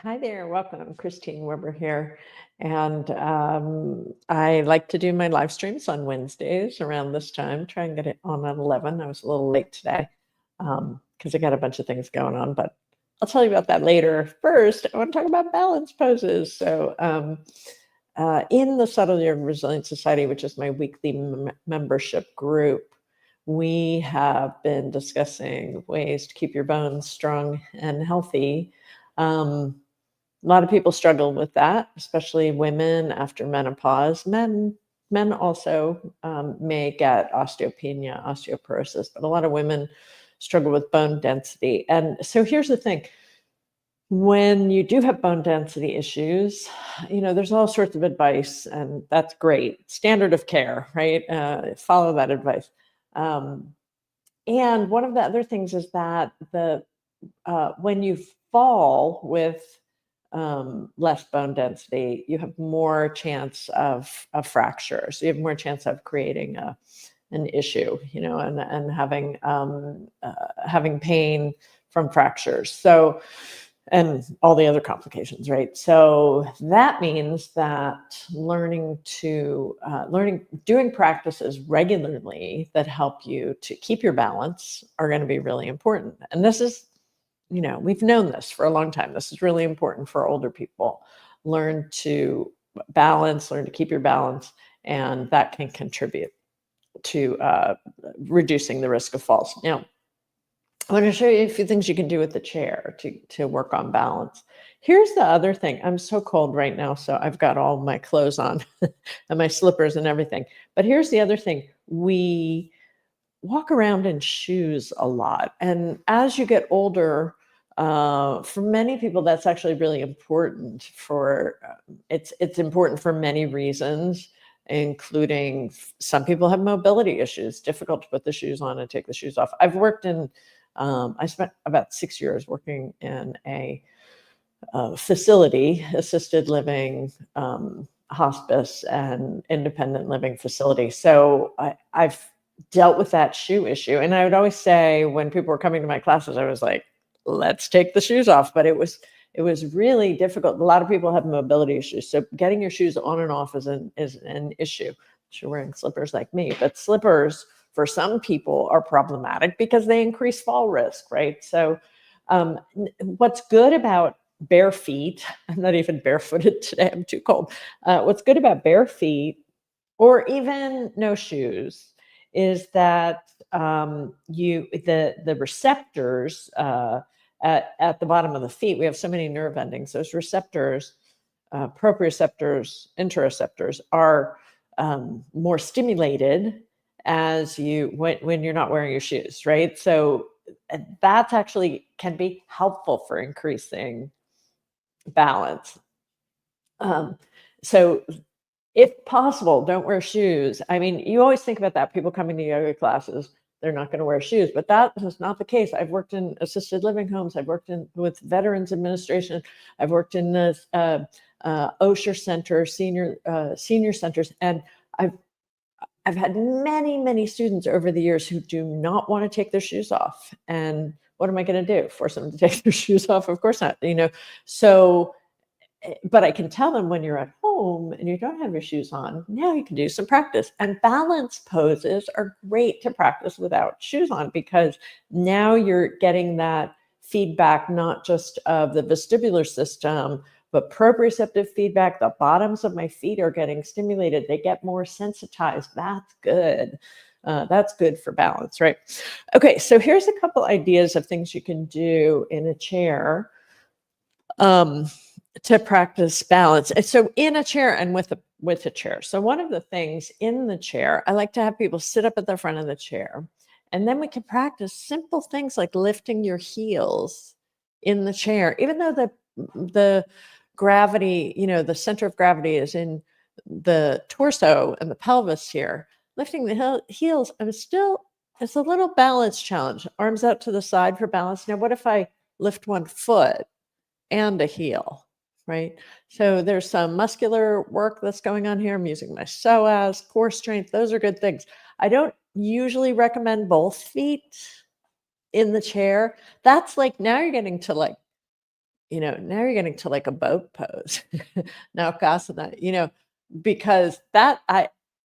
Hi there, welcome. Christine Weber here. And I like to do my live streams on Wednesdays around this time. Try and get it on at 11. I was a little late today because I got a bunch of things going on, but I'll tell you about that later. First, I want to talk about balance poses. In the Subtlety of Resilient Society, which is my weekly membership group, we have been discussing ways to keep your bones strong and healthy. A lot of people struggle with that, especially women after menopause. Men also may get osteopenia, osteoporosis, but a lot of women struggle with bone density. And so here's the thing. When you do have bone density issues, there's all sorts of advice, and that's great. Standard of care, right? Follow that advice. Um, and one of the other things is that when you fall with less bone density, you have more chance of a fracture. So you have more chance of creating an issue, and having pain from fractures. So, and all the other complications, right? So that means that doing practices regularly that help you to keep your balance are going to be really important. And this is, we've known this for a long time. This is really important for older people. Learn to balance, learn to keep your balance, and that can contribute to reducing the risk of falls. Now, I want to show you a few things you can do with the chair to work on balance. Here's the other thing. I'm so cold right now, so I've got all my clothes on and my slippers and everything. But here's the other thing. We walk around in shoes a lot. And as you get older, for many people, that's actually really important it's important for many reasons, including some people have mobility issues, difficult to put the shoes on and take the shoes off. I spent about 6 years working in a facility, assisted living, hospice, and independent living facility. So I've dealt with that shoe issue. And I would always say when people were coming to my classes, I was like, let's take the shoes off. But it was really difficult. A lot of people have mobility issues. So getting your shoes on and off is an issue. You're wearing slippers like me, but slippers for some people are problematic because they increase fall risk, right? So what's good about bare feet, I'm not even barefooted today, I'm too cold. What's good about bare feet or even no shoes is that the receptors at the bottom of the feet, we have so many nerve endings. Those receptors, proprioceptors, interoceptors, are more stimulated when you're not wearing your shoes, right? So that's actually can be helpful for increasing balance. So if possible, don't wear shoes. I mean, you always think about that. People coming to yoga classes, they're not going to wear shoes, but that is not the case. I've worked in assisted living homes. I've worked with Veterans Administration. I've worked in the OSHA Center, senior centers, and I've had many, many students over the years who do not want to take their shoes off. And what am I going to do? Force them to take their shoes off? Of course not. So but I can tell them when you're at home and you don't have your shoes on, now you can do some practice. And balance poses are great to practice without shoes on because now you're getting that feedback, not just of the vestibular system, but proprioceptive feedback. The bottoms of my feet are getting stimulated. They get more sensitized. That's good. That's good for balance, right? Okay, so here's a couple ideas of things you can do in a chair to practice balance. So in a chair and with a chair. So one of the things in the chair, I like to have people sit up at the front of the chair, and then we can practice simple things like lifting your heels in the chair, even though the gravity, the center of gravity is in the torso and the pelvis here. Lifting the heels, it's a little balance challenge. Arms out to the side for balance. Now, what if I lift one foot and a heel, right? So there's some muscular work that's going on here. I'm using my psoas, core strength. Those are good things. I don't usually recommend both feet in the chair. That's like, now you're getting to like now you're getting to like a boat pose. Now, Kasana, because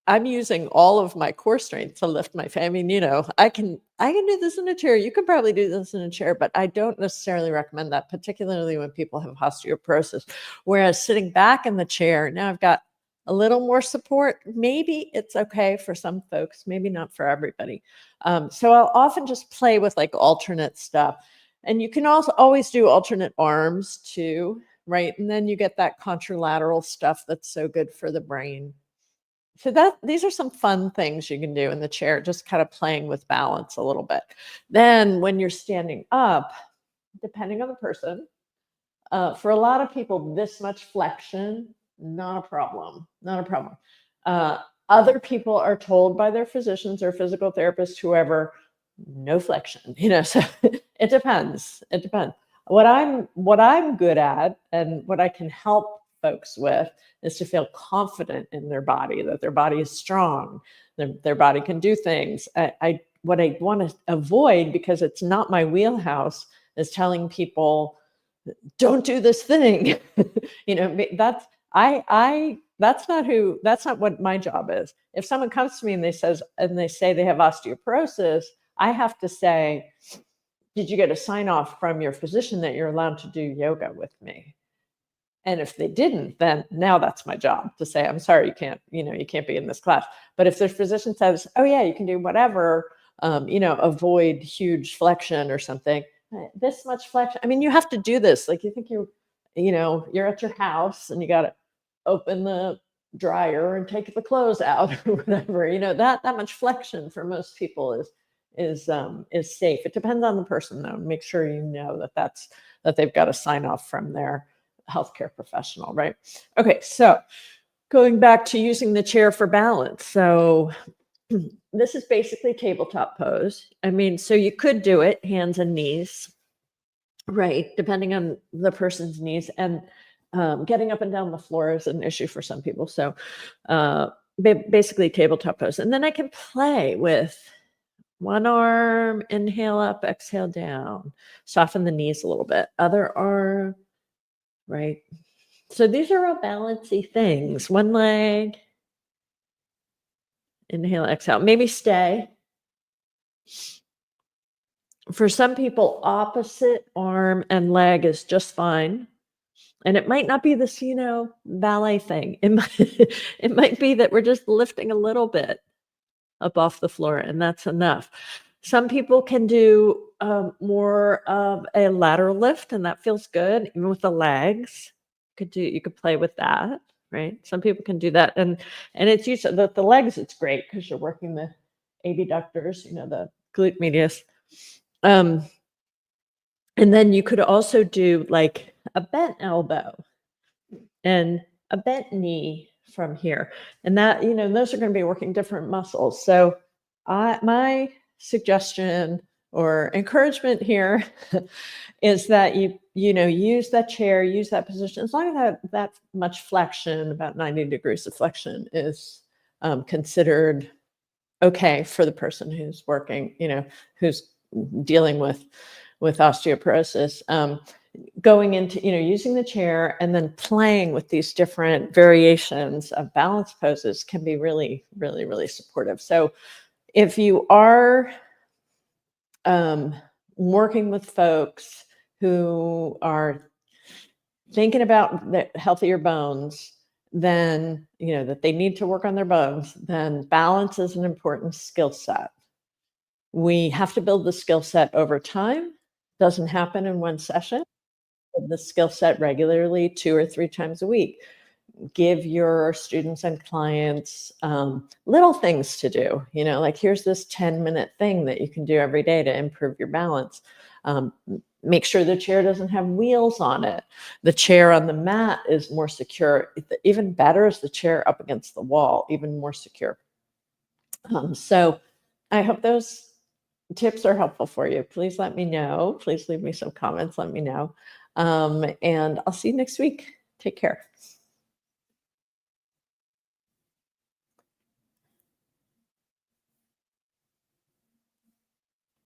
I'm using all of my core strength to lift my family. I can do this in a chair. You could probably do this in a chair, but I don't necessarily recommend that, particularly when people have osteoporosis. Whereas sitting back in the chair, now I've got a little more support. Maybe it's okay for some folks, maybe not for everybody. So I'll often just play with like alternate stuff. And you can also always do alternate arms too, right? And then you get that contralateral stuff that's so good for the brain. So these are some fun things you can do in the chair, just kind of playing with balance a little bit. Then when you're standing up, depending on the person, for a lot of people, this much flexion, not a problem, not a problem. Uh, Other people are told by their physicians or physical therapists, whoever, no flexion, so it depends. It depends. What I'm good at and what I can help folks with is to feel confident in their body, that their body is strong, their body can do things. What I want to avoid, because it's not my wheelhouse, is telling people, don't do this thing. That's not what my job is. If someone comes to me and they say they have osteoporosis, I have to say, did you get a sign off from your physician that you're allowed to do yoga with me? And if they didn't, then now that's my job to say, I'm sorry, you can't be in this class. But if their physician says, oh yeah, you can do whatever, avoid huge flexion or something, this much flexion. I mean, you have to do this. Like you think you're at your house and you got to open the dryer and take the clothes out or whatever. That much flexion for most people is safe. It depends on the person though. Make sure that they've got a sign off from their healthcare professional, right? Okay, so going back to using the chair for balance. So this is basically tabletop pose. I mean, so you could do it hands and knees, right? Depending on the person's needs. And getting up and down the floor is an issue for some people. So basically tabletop pose. And then I can play with one arm, inhale up, exhale down, soften the knees a little bit. Other arm, right? So these are all balancy things. One leg, inhale, exhale, maybe stay. For some people, opposite arm and leg is just fine. And it might not be this, ballet thing. It might be that we're just lifting a little bit up off the floor, and that's enough. Some people can do more of a lateral lift, and that feels good, even with the legs. You could play with that, right? Some people can do that, and it's usually the legs. It's great because you're working the abductors, the glute medius. And then you could also do like a bent elbow and a bent knee from here, and that those are going to be working different muscles. So my suggestion or encouragement here is that you use that chair, use that position, as long as that much flexion, about 90 degrees of flexion, is considered okay for the person who's working, who's dealing with osteoporosis. Going into using the chair and then playing with these different variations of balance poses can be really, really, really supportive. So if you are working with folks who are thinking about the healthier bones, then that they need to work on their bones, then balance is an important skill set. We have to build the skill set over time. Doesn't happen in one session. Build the skill set regularly, 2 or 3 times a week. Give your students and clients little things to do, like here's this 10-minute thing that you can do every day to improve your balance. Make sure the chair doesn't have wheels on it. The chair on the mat is more secure. Even better is the chair up against the wall, even more secure. So I hope those tips are helpful for you. Please let me know. Please leave me some comments. Let me know. And I'll see you next week. Take care.